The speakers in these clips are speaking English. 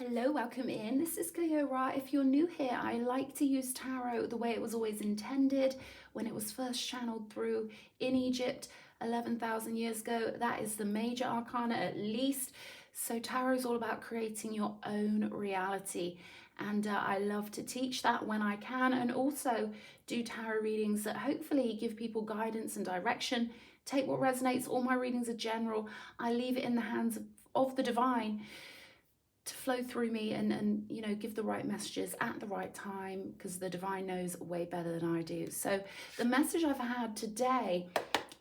Hello, welcome in. This is Cleora. If you're new here, I like to use tarot the way it was always intended when it was first channeled through in Egypt 11,000 years ago. That is the major arcana at least. So tarot is all about creating your own reality. And I love to teach that when I can, and also do tarot readings that hopefully give people guidance and direction. Take what resonates. All my readings are general. I leave it in the hands of the divine to flow through me and you know, give the right messages at the right time, because the divine knows way better than I do. So the message I've had today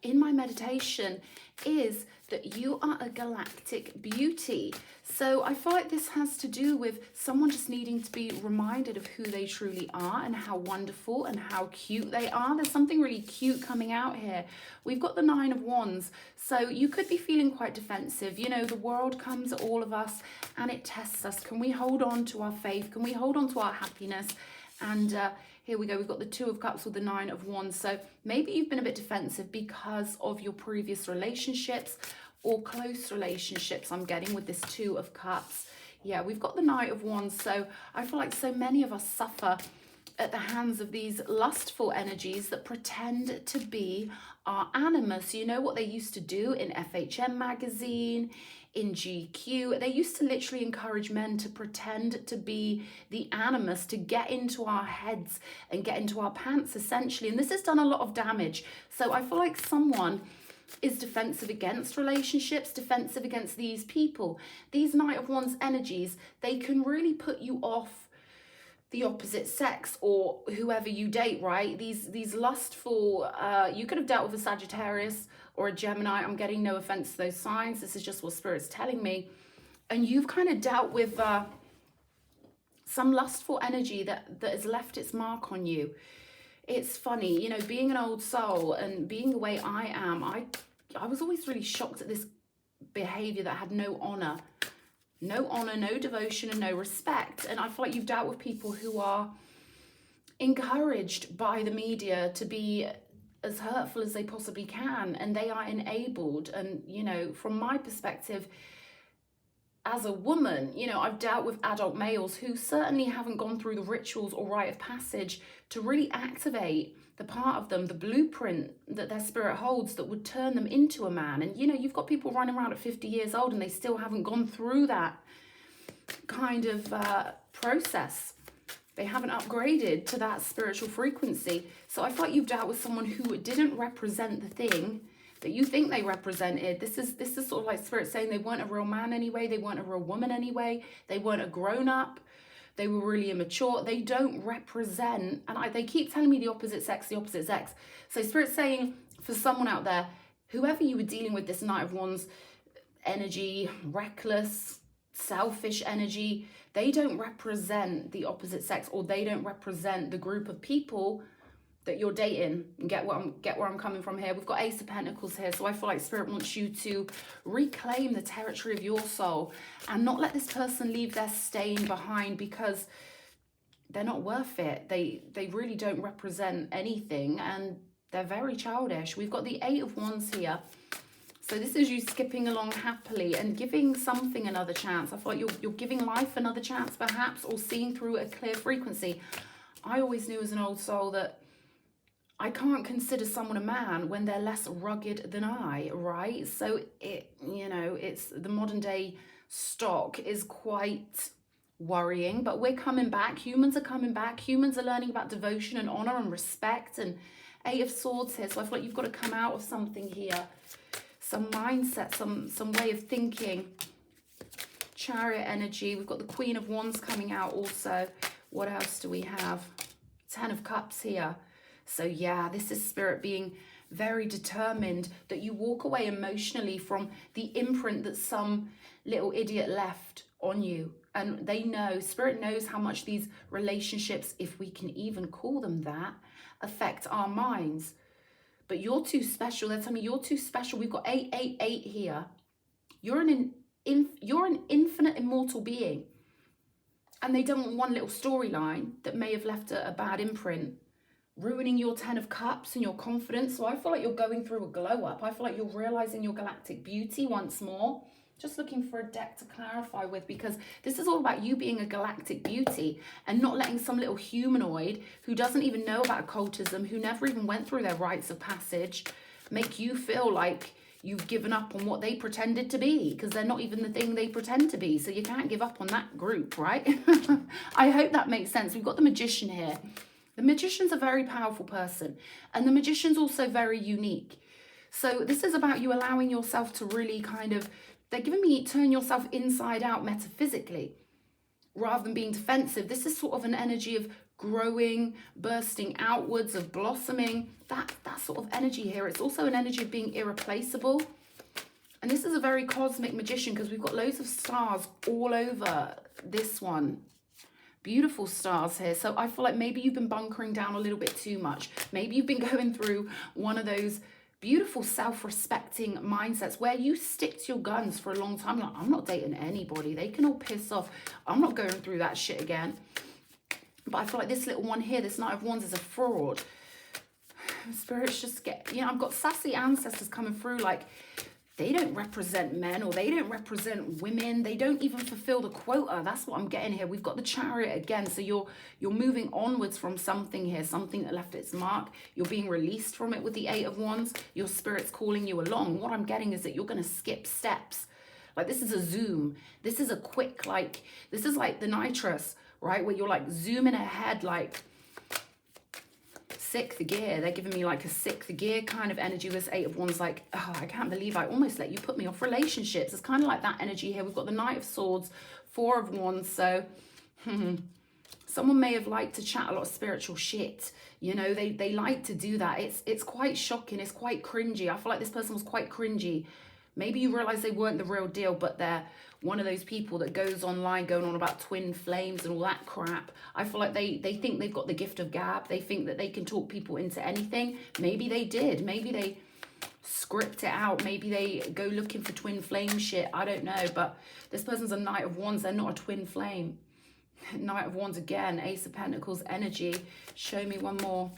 in my meditation is that you are a galactic beauty. So I feel like this has to do with someone just needing to be reminded of who they truly are and how wonderful and how cute they are. There's something really cute coming out here. We've got the Nine of Wands. So you could be feeling quite defensive. You know, the world comes at all of us and it tests us. Can we hold on to our faith? Can we hold on to our happiness? And here we go, we've got the Two of Cups with the Nine of Wands. So maybe you've been a bit defensive because of your previous relationships or close relationships, I'm getting with this Two of Cups. Yeah, we've got the Knight of Wands. So I feel like so many of us suffer at the hands of these lustful energies that pretend to be our animus. You know what they used to do in FHM magazine, in GQ? They used to literally encourage men to pretend to be the animus, to get into our heads and get into our pants, essentially. And this has done a lot of damage. So I feel like someone is defensive against relationships, defensive against these people. These Knight of Wands energies, they can really put you off the opposite sex or whoever you date, right? These lustful, you could have dealt with a Sagittarius or a Gemini. I'm getting no offense to those signs. This is just what Spirit's telling me. And you've kind of dealt with some lustful energy that has left its mark on you. It's funny, you know, being an old soul and being the way I am, I was always really shocked at this behavior that had no honor, no devotion, and no respect. And I feel like you've dealt with people who are encouraged by the media to be as hurtful as they possibly can, and they are enabled. And, you know, from my perspective, as a woman, you know, I've dealt with adult males who certainly haven't gone through the rituals or rite of passage to really activate the part of them, the blueprint that their spirit holds that would turn them into a man. And, you know, you've got people running around at 50 years old and they still haven't gone through that kind of process. They haven't upgraded to that spiritual frequency. So I feel like you've dealt with someone who didn't represent the thing that you think they represented. This is sort of like Spirit saying they weren't a real man anyway, they weren't a real woman anyway, they weren't a grown-up, they were really immature. They don't represent, and they keep telling me the opposite sex. So Spirit's saying for someone out there, whoever you were dealing with this Knight of Wands energy, reckless, selfish energy, they don't represent the opposite sex, or they don't represent the group of people that you're dating. And get where I'm coming from here. We've got Ace of Pentacles here, so I feel like Spirit wants you to reclaim the territory of your soul and not let this person leave their stain behind, because they're not worth it. They really don't represent anything, and they're very childish. We've got the Eight of Wands here. So this is you skipping along happily and giving something another chance. I feel like you're giving life another chance, perhaps, or seeing through a clear frequency. I always knew as an old soul that I can't consider someone a man when they're less rugged than I, right? So it's the modern day stock is quite worrying, but we're coming back. Humans are coming back. Humans are learning about devotion and honor and respect. And Eight of Swords here. So I feel like you've got to come out of something here. Some mindset, some way of thinking. Chariot energy. We've got the Queen of Wands coming out also. What else do we have? Ten of Cups here. So yeah, this is Spirit being very determined that you walk away emotionally from the imprint that some little idiot left on you. And they know, Spirit knows how much these relationships, if we can even call them that, affect our minds. But you're too special. They're telling me you're too special. We've got 888 here. You're an infinite immortal being. And they don't want one little storyline that may have left a bad imprint, ruining your Ten of Cups and your confidence. So I feel like you're going through a glow up. I feel like you're realizing your galactic beauty once more. Just looking for a deck to clarify with, because this is all about you being a galactic beauty and not letting some little humanoid who doesn't even know about occultism, who never even went through their rites of passage, make you feel like you've given up on what they pretended to be, because they're not even the thing they pretend to be. So you can't give up on that group, right? I hope that makes sense. We've got the Magician here. The Magician's a very powerful person, and the Magician's also very unique. So this is about you allowing yourself to really kind of, they're giving me turn yourself inside out metaphysically rather than being defensive. This is sort of an energy of growing, bursting outwards, of blossoming, that sort of energy here. It's also an energy of being irreplaceable. And this is a very cosmic Magician, because we've got loads of stars all over this one. Beautiful stars here. So I feel like maybe you've been bunkering down a little bit too much. Maybe you've been going through one of those beautiful self-respecting mindsets where you stick to your guns for a long time. Like, I'm not dating anybody. They can all piss off. I'm not going through that shit again. But I feel like this little one here, this Knight of Wands, is a fraud. Spirits just get, you know, I've got sassy ancestors coming through, like, they don't represent men, or they don't represent women. They don't even fulfill the quota. That's what I'm getting here. We've got the Chariot again. So you're moving onwards from something here, something that left its mark. You're being released from it with the Eight of Wands. Your spirit's calling you along. What I'm getting is that you're going to skip steps. Like, this is a zoom. This is a quick, like, this is like the nitrous, right? Where you're like zooming ahead, like sixth gear. They're giving me like a sixth gear kind of energy. This Eight of Wands, like, oh, I can't believe I almost let you put me off relationships. It's kind of like that energy here. We've got the Knight of Swords, Four of Wands. So someone may have liked to chat a lot of spiritual shit. You know, they like to do that. It's quite shocking. It's quite cringy. I feel like this person was quite cringy. Maybe you realize they weren't the real deal, but they're one of those people that goes online going on about twin flames and all that crap. I feel like they think they've got the gift of gab. They think that they can talk people into anything. Maybe they did. Maybe they script it out. Maybe they go looking for twin flame shit. I don't know. But this person's a Knight of Wands. They're not a twin flame. Knight of Wands again. Ace of Pentacles energy. Show me one more.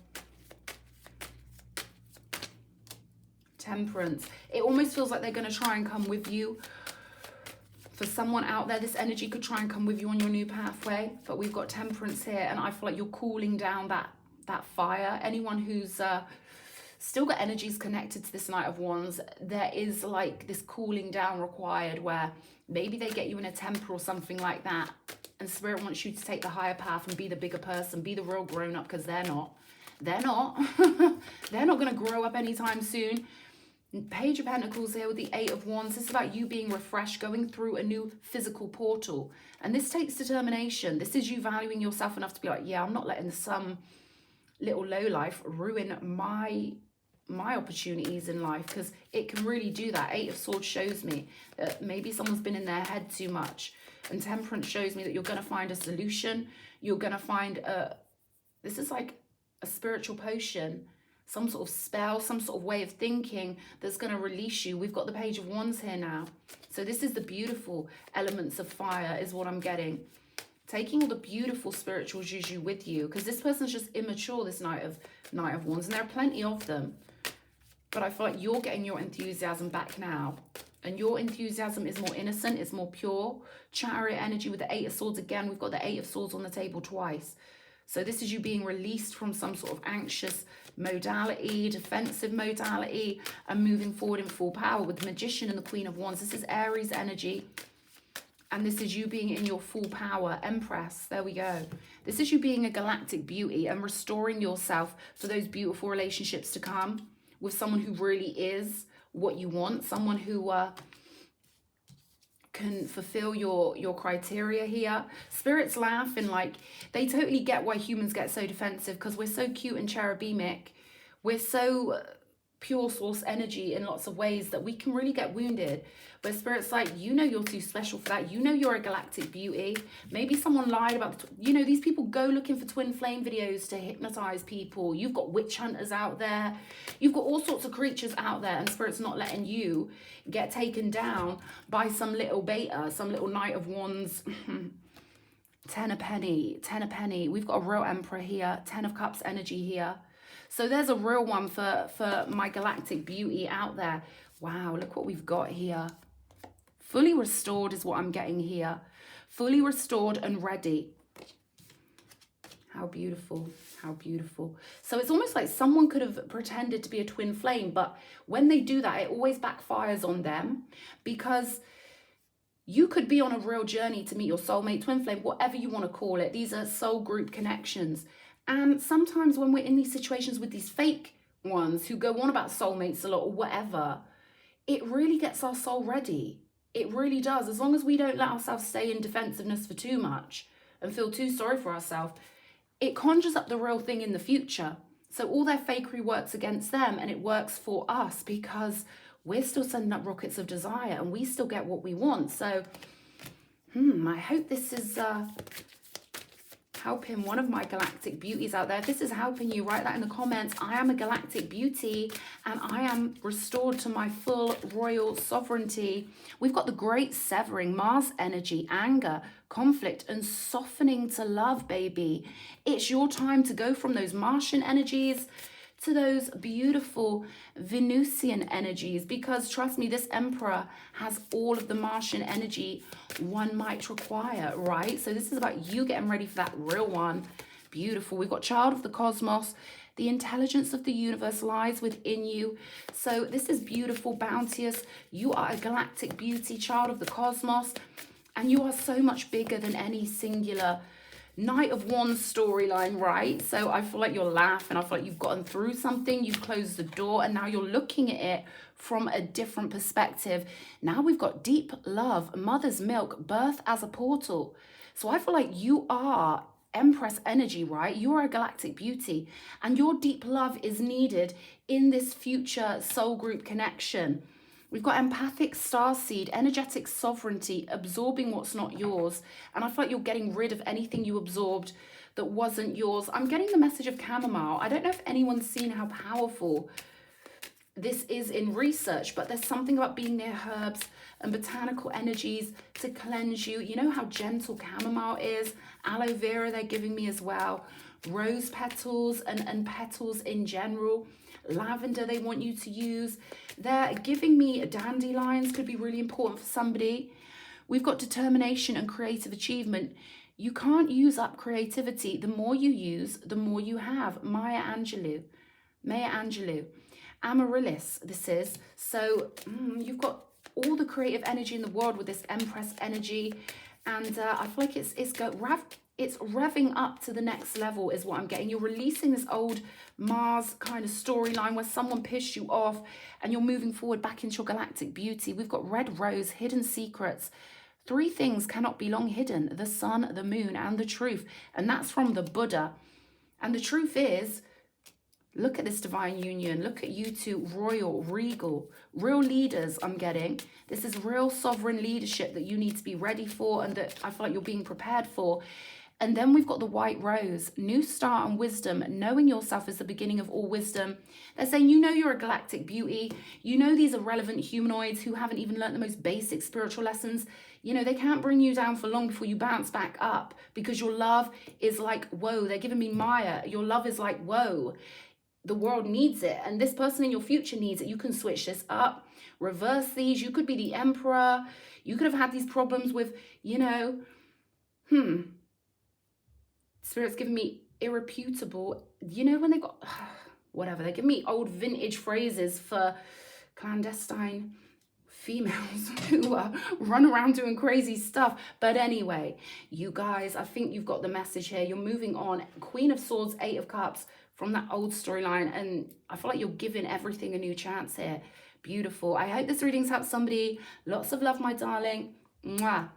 Temperance. It almost feels like they're going to try and come with you. For someone out there, this energy could try and come with you on your new pathway. But we've got Temperance here, and I feel like you're cooling down that fire. Anyone who's still got energies connected to this Knight of Wands, there is like this cooling down required, where maybe they get you in a temper or something like that, and Spirit wants you to take the higher path and be the bigger person, be the real grown-up, because they're not. They're not. They're not going to grow up anytime soon. Page of Pentacles here with the Eight of Wands. This is about you being refreshed, going through a new physical portal. And this takes determination. This is you valuing yourself enough to be like, yeah, I'm not letting some little lowlife ruin my opportunities in life, because it can really do that. Eight of Swords shows me that maybe someone's been in their head too much. And Temperance shows me that you're going to find a solution. You're going to find this is like a spiritual potion, some sort of spell, some sort of way of thinking that's going to release you. We've got the Page of Wands here now. So this is the beautiful elements of fire is what I'm getting. Taking all the beautiful spiritual juju with you, because this person's just immature, this Knight of Wands, and there are plenty of them. But I feel like you're getting your enthusiasm back now. And your enthusiasm is more innocent, it's more pure. Chariot energy with the Eight of Swords again. We've got the Eight of Swords on the table twice. So this is you being released from some sort of anxious modality, defensive modality, and moving forward in full power with the Magician and the Queen of Wands. This is Aries energy. And this is you being in your full power, Empress. There we go. This is you being a galactic beauty and restoring yourself for those beautiful relationships to come with someone who really is what you want, someone who can fulfill your criteria here. Spirit's laughing, like they totally get why humans get so defensive, because we're so cute and cherubic. We're so pure source energy in lots of ways that we can really get wounded. But Spirit's like, you know you're too special for that. You know you're a galactic beauty. Maybe someone lied about, you know, these people go looking for twin flame videos to hypnotize people. You've got witch hunters out there. You've got all sorts of creatures out there, and Spirit's not letting you get taken down by some little beta, some little Knight of Wands. 10 a penny. We've got a real Emperor here. 10 of Cups energy here. So there's a real one for my galactic beauty out there. Wow, look what we've got here. Fully restored is what I'm getting here. Fully restored and ready. How beautiful, how beautiful. So it's almost like someone could have pretended to be a twin flame, but when they do that, it always backfires on them, because you could be on a real journey to meet your soulmate, twin flame, whatever you want to call it. These are soul group connections. And sometimes when we're in these situations with these fake ones who go on about soulmates a lot or whatever, it really gets our soul ready. It really does. As long as we don't let ourselves stay in defensiveness for too much and feel too sorry for ourselves, it conjures up the real thing in the future. So all their fakery works against them, and it works for us because we're still sending up rockets of desire and we still get what we want. So, I hope this is helping one of my galactic beauties out there. If this is helping you, write that in the comments. I am a galactic beauty and I am restored to my full royal sovereignty. We've got the great severing, Mars energy, anger, conflict, and softening to love, baby. It's your time to go from those Martian energies to those beautiful Venusian energies, because trust me, this Emperor has all of the Martian energy one might require, right? So this is about you getting ready for that real one. Beautiful. We've got child of the cosmos. The intelligence of the universe lies within you. So this is beautiful, bounteous. You are a galactic beauty, child of the cosmos, and you are so much bigger than any singular Knight of Wands storyline, right? So I feel like you're laughing. I feel like you've gotten through something. You've closed the door and now you're looking at it from a different perspective. Now we've got deep love, mother's milk, birth as a portal. So I feel like you are Empress energy, right? You're a galactic beauty and your deep love is needed in this future soul group connection. We've got empathic starseed, energetic sovereignty, absorbing what's not yours. And I feel like you're getting rid of anything you absorbed that wasn't yours. I'm getting the message of chamomile. I don't know if anyone's seen how powerful this is in research, but there's something about being near herbs and botanical energies to cleanse you. You know how gentle chamomile is. Aloe vera they're giving me as well. Rose petals and petals in general. Lavender they want you to use. They're giving me dandelions, could be really important for somebody. We've got determination and creative achievement. You can't use up creativity. The more you use, the more you have. Maya Angelou. Amaryllis, this is. So you've got all the creative energy in the world with this Empress energy. And I feel like it's revving up to the next level is what I'm getting. You're releasing this old Mars kind of storyline where someone pissed you off and you're moving forward back into your galactic beauty. We've got red rose, hidden secrets. 3 things cannot be long hidden: the sun, the moon, and the truth. And that's from the Buddha. And the truth is, look at this divine union. Look at you two, royal, regal, real leaders I'm getting. This is real sovereign leadership that you need to be ready for and that I feel like you're being prepared for. And then we've got the white rose, new start and wisdom. Knowing yourself is the beginning of all wisdom. They're saying, you know, you're a galactic beauty. You know, these irrelevant humanoids who haven't even learned the most basic spiritual lessons. You know, they can't bring you down for long before you bounce back up, because your love is like, whoa, they're giving me Maya. Your love is like, whoa, the world needs it. And this person in your future needs it. You can switch this up, reverse these. You could be the emperor. You could have had these problems with, you know, Spirit's giving me irreputable, you know, when they got, whatever, they give me old vintage phrases for clandestine females who run around doing crazy stuff. But anyway, you guys, I think you've got the message here. You're moving on. Queen of Swords, 8 of Cups from that old storyline. And I feel like you're giving everything a new chance here. Beautiful. I hope this reading's helped somebody. Lots of love, my darling. Mwah.